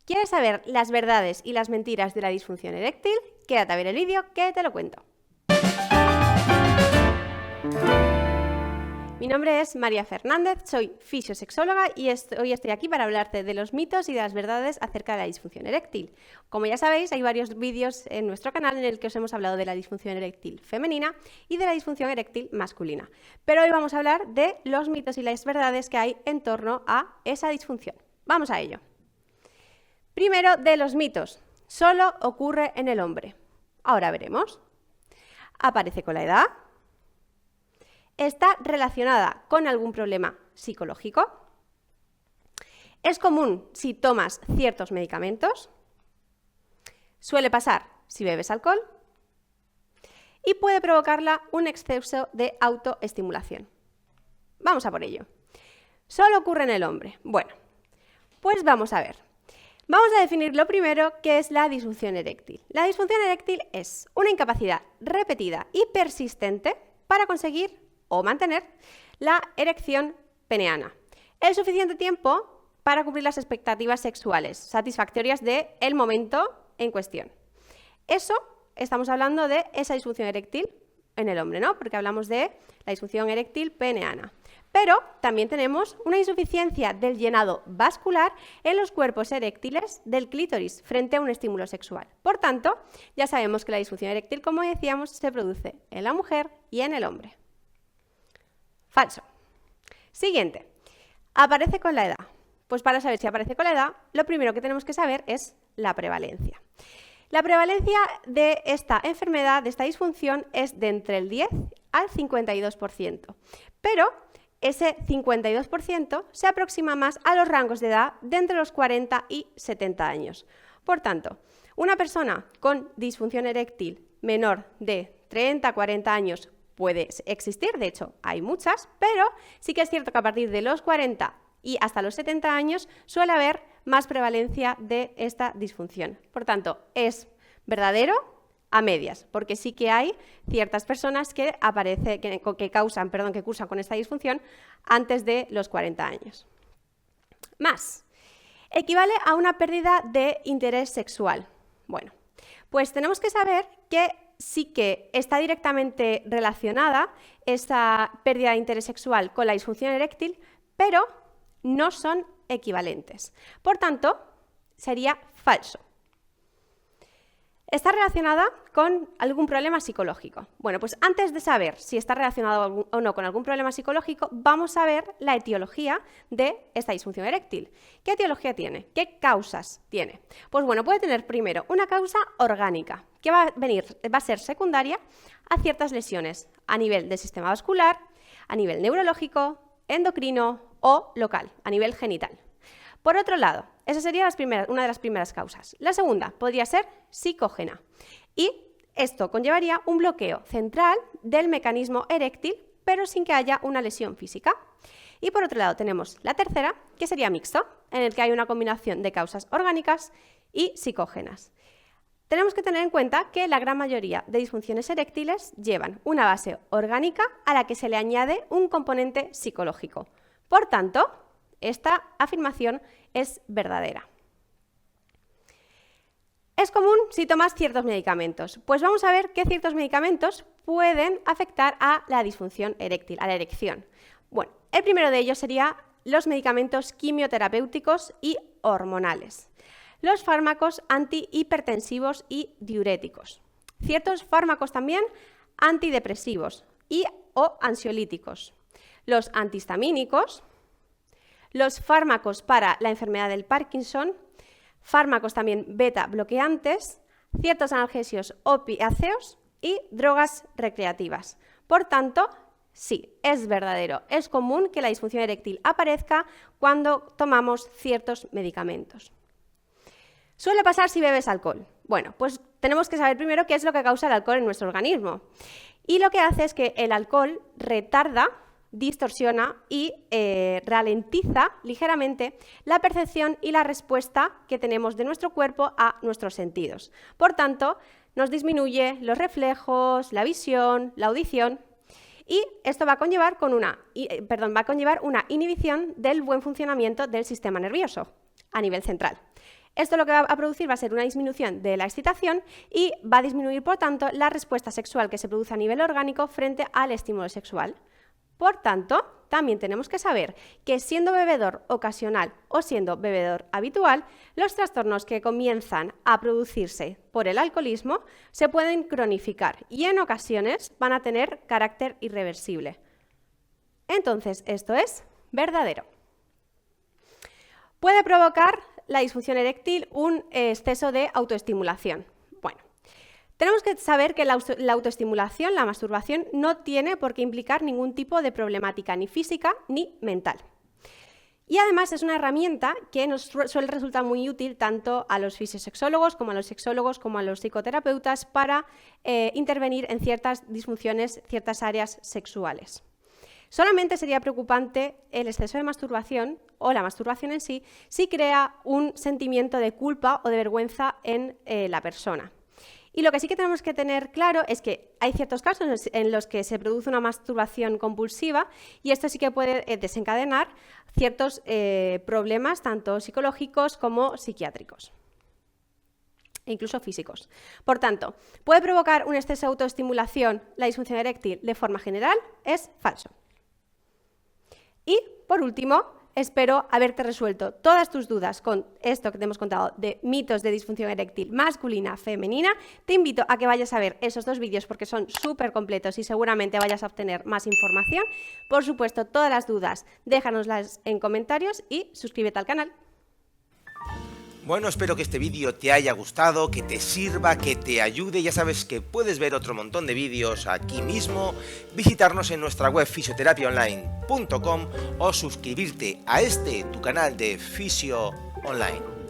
¿Quieres saber las verdades y las mentiras de la disfunción eréctil? Quédate a ver el vídeo que te lo cuento. Mi nombre es María Fernández, soy fisiosexóloga y hoy estoy aquí para hablarte de los mitos y de las verdades acerca de la disfunción eréctil. Como ya sabéis, hay varios vídeos en nuestro canal en el que os hemos hablado de la disfunción eréctil femenina y de la disfunción eréctil masculina. Pero hoy vamos a hablar de los mitos y las verdades que hay en torno a esa disfunción. Vamos a ello. Primero, de los mitos. Solo ocurre en el hombre. Ahora veremos. Aparece con la edad. Está relacionada con algún problema psicológico. Es común si tomas ciertos medicamentos. Suele pasar si bebes alcohol. Y puede provocarla un exceso de autoestimulación. Vamos a por ello. Solo ocurre en el hombre. Bueno, pues vamos a ver. Vamos a definir lo primero, que es la disfunción eréctil. La disfunción eréctil es una incapacidad repetida y persistente para conseguir o mantener la erección peneana. El suficiente tiempo para cumplir las expectativas sexuales satisfactorias del momento en cuestión. Eso estamos hablando de esa disfunción eréctil en el hombre, ¿no? Porque hablamos de la disfunción eréctil peneana. Pero también tenemos una insuficiencia del llenado vascular en los cuerpos eréctiles del clítoris frente a un estímulo sexual. Por tanto, ya sabemos que la disfunción eréctil, como decíamos, se produce en la mujer y en el hombre. Falso. Siguiente. ¿Aparece con la edad? Pues para saber si aparece con la edad, lo primero que tenemos que saber es la prevalencia. La prevalencia de esta enfermedad, de esta disfunción, es de entre el 10 al 52%. Pero ese 52% se aproxima más a los rangos de edad de entre los 40 y 70 años. Por tanto, una persona con disfunción eréctil menor de 30 a 40 años puede existir, de hecho hay muchas, pero sí que es cierto que a partir de los 40 y hasta los 70 años suele haber más prevalencia de esta disfunción. Por tanto, es verdadero a medias, porque sí que hay ciertas personas que cursan con esta disfunción antes de los 40 años. Más, equivale a una pérdida de interés sexual. Bueno, pues tenemos que saber que sí que está directamente relacionada esta pérdida de interés sexual con la disfunción eréctil, pero no son equivalentes. Por tanto, sería falso. ¿Está relacionada con algún problema psicológico? Bueno, pues antes de saber si está relacionado o no con algún problema psicológico, vamos a ver la etiología de esta disfunción eréctil. ¿Qué etiología tiene? ¿Qué causas tiene? Pues bueno, puede tener primero una causa orgánica, que va a ser secundaria a ciertas lesiones a nivel del sistema vascular, a nivel neurológico, endocrino o local, a nivel genital. Por otro lado, esa sería una de las primeras causas. La segunda podría ser psicógena y esto conllevaría un bloqueo central del mecanismo eréctil, pero sin que haya una lesión física. Y por otro lado tenemos la tercera, que sería mixto, en el que hay una combinación de causas orgánicas y psicógenas. Tenemos que tener en cuenta que la gran mayoría de disfunciones eréctiles llevan una base orgánica a la que se le añade un componente psicológico. Por tanto, esta afirmación es verdadera. ¿Es común si tomas ciertos medicamentos? Pues vamos a ver qué ciertos medicamentos pueden afectar a la disfunción eréctil, a la erección. Bueno, el primero de ellos sería los medicamentos quimioterapéuticos y hormonales. Los fármacos antihipertensivos y diuréticos. Ciertos fármacos también antidepresivos o ansiolíticos. Los antihistamínicos. Los fármacos para la enfermedad del Parkinson, fármacos también beta bloqueantes, ciertos analgésicos opiáceos y drogas recreativas. Por tanto, sí, es verdadero, es común que la disfunción eréctil aparezca cuando tomamos ciertos medicamentos. Suele pasar si bebes alcohol. Bueno, pues tenemos que saber primero qué es lo que causa el alcohol en nuestro organismo. Y lo que hace es que el alcohol retarda, distorsiona y ralentiza ligeramente la percepción y la respuesta que tenemos de nuestro cuerpo a nuestros sentidos. Por tanto, nos disminuye los reflejos, la visión, la audición y esto va a conllevar una inhibición del buen funcionamiento del sistema nervioso a nivel central. Esto lo que va a producir va a ser una disminución de la excitación y va a disminuir, por tanto, la respuesta sexual que se produce a nivel orgánico frente al estímulo sexual. Por tanto, también tenemos que saber que siendo bebedor ocasional o siendo bebedor habitual, los trastornos que comienzan a producirse por el alcoholismo se pueden cronificar y en ocasiones van a tener carácter irreversible. Entonces, esto es verdadero. Puede provocar la disfunción eréctil un exceso de autoestimulación. Bueno, tenemos que saber que la autoestimulación, la masturbación, no tiene por qué implicar ningún tipo de problemática ni física ni mental. Y además es una herramienta que nos suele resultar muy útil tanto a los fisiosexólogos como a los sexólogos como a los psicoterapeutas para intervenir en ciertas disfunciones, ciertas áreas sexuales. Solamente sería preocupante el exceso de masturbación o la masturbación en sí si crea un sentimiento de culpa o de vergüenza en la persona. Y lo que sí que tenemos que tener claro es que hay ciertos casos en los que se produce una masturbación compulsiva y esto sí que puede desencadenar ciertos problemas tanto psicológicos como psiquiátricos e incluso físicos. Por tanto, ¿puede provocar un exceso de autoestimulación la disfunción eréctil de forma general? Es falso. Y, por último, espero haberte resuelto todas tus dudas con esto que te hemos contado de mitos de disfunción eréctil masculina, femenina. Te invito a que vayas a ver esos 2 vídeos porque son súper completos y seguramente vayas a obtener más información. Por supuesto, todas las dudas déjanoslas en comentarios y suscríbete al canal. Bueno, espero que este vídeo te haya gustado, que te sirva, que te ayude. Ya sabes que puedes ver otro montón de vídeos aquí mismo, visitarnos en nuestra web fisioterapiaonline.com o suscribirte a tu canal de Fisio Online.